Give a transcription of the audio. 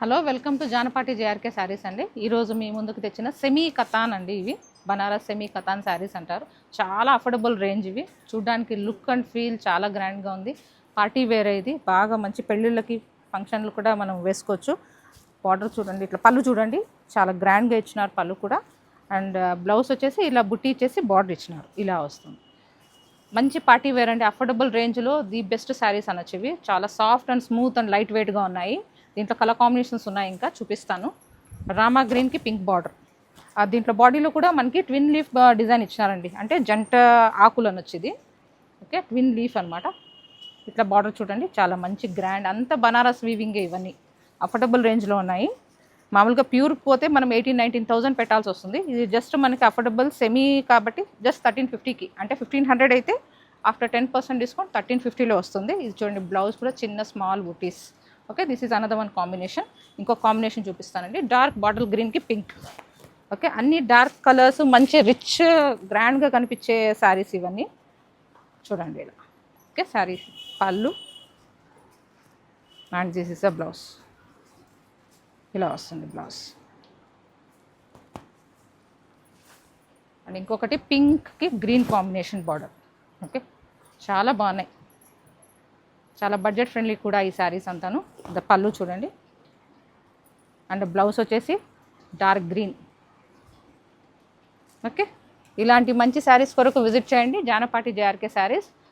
Hello welcome to Janapati JRK saris అండి. ఈరోజు మీ ముందుకు తెచ్చిన సెమీ కతాన్ అండి. ఇవి బనారస్ సెమీ కతాన్ శారీస్ అంటారు. చాలా అఫోర్డబుల్ రేంజ్. ఇవి చూడడానికి లుక్ అండ్ ఫీల్ చాలా గ్రాండ్గా ఉంది. పార్టీ వేర్ ఇది బాగా మంచి పెళ్ళిళ్ళకి ఫంక్షన్లు కూడా మనం వేసుకోవచ్చు. బార్డర్ చూడండి, ఇట్లా పళ్ళు చూడండి చాలా గ్రాండ్గా ఇచ్చినారు పళ్ళు కూడా. అండ్ బ్లౌజ్ వచ్చేసి ఇలా బుట్టి ఇచ్చేసి బార్డర్ ఇచ్చినారు, ఇలా వస్తుంది. మంచి పార్టీ వేర్ అండి. అఫోర్డబుల్ రేంజ్లో ది బెస్ట్ శారీస్ అనొచ్చు. ఇవి చాలా soft and smooth and light వెయిట్గా ఉన్నాయి. దీంట్లో కలర్ కాంబినేషన్స్ ఉన్నాయి, ఇంకా చూపిస్తాను. రామా గ్రీన్కి పింక్ బార్డర్. దీంట్లో బాడీలో కూడా మనకి ట్విన్ లీఫ్ డిజైన్ ఇచ్చినారండి, అంటే జంట ఆకులు అనొచ్చు ఇది. ఓకే, ట్విన్ లీఫ్ అనమాట. ఇట్లా బార్డర్ చూడండి, చాలా మంచి గ్రాండ్. అంత బనారస్ వీవింగే. ఇవన్నీ అఫోర్డబుల్ రేంజ్లో ఉన్నాయి. మామూలుగా ప్యూర్ పోతే మనం 18,000-19,000 పెట్టాల్సి వస్తుంది. ఇది జస్ట్ మనకి అఫోర్డబుల్ సెమీ కాబట్టి జస్ట్ 1350కి, అంటే 1500 అయితే ఆఫ్టర్ 10% డిస్కౌంట్ 1350లో వస్తుంది. ఇది చూడండి, బ్లౌజ్ కూడా చిన్న small buttis. Okay, this is another one combination. ఇంకో కాంబినేషన్ చూపిస్తానండి, డార్క్ బాటిల్ గ్రీన్కి పింక్. ఓకే, అన్ని డార్క్ కలర్స్, మంచి రిచ్ గ్రాండ్గా కనిపించే శారీస్ ఇవన్నీ. చూడండి ఇలా. ఓకే, శారీస్ పళ్ళు and this is a blouse. ఇలా వస్తుంది బ్లౌజ్. అండ్ ఇంకొకటి పింక్కి గ్రీన్ కాంబినేషన్ బార్డర్. ఓకే, చాలా బాగున్నాయి. చాలా బడ్జెట్ ఫ్రెండ్లీ కూడా ఈ శారీస్ అంతాను. పళ్ళు చూడండి, అండ్ బ్లౌజ్ వచ్చేసి డార్క్ గ్రీన్. ఓకే, ఇలాంటి మంచి శారీస్ కొరకు విజిట్ చేయండి జానపాటి జేఆర్కే శారీస్.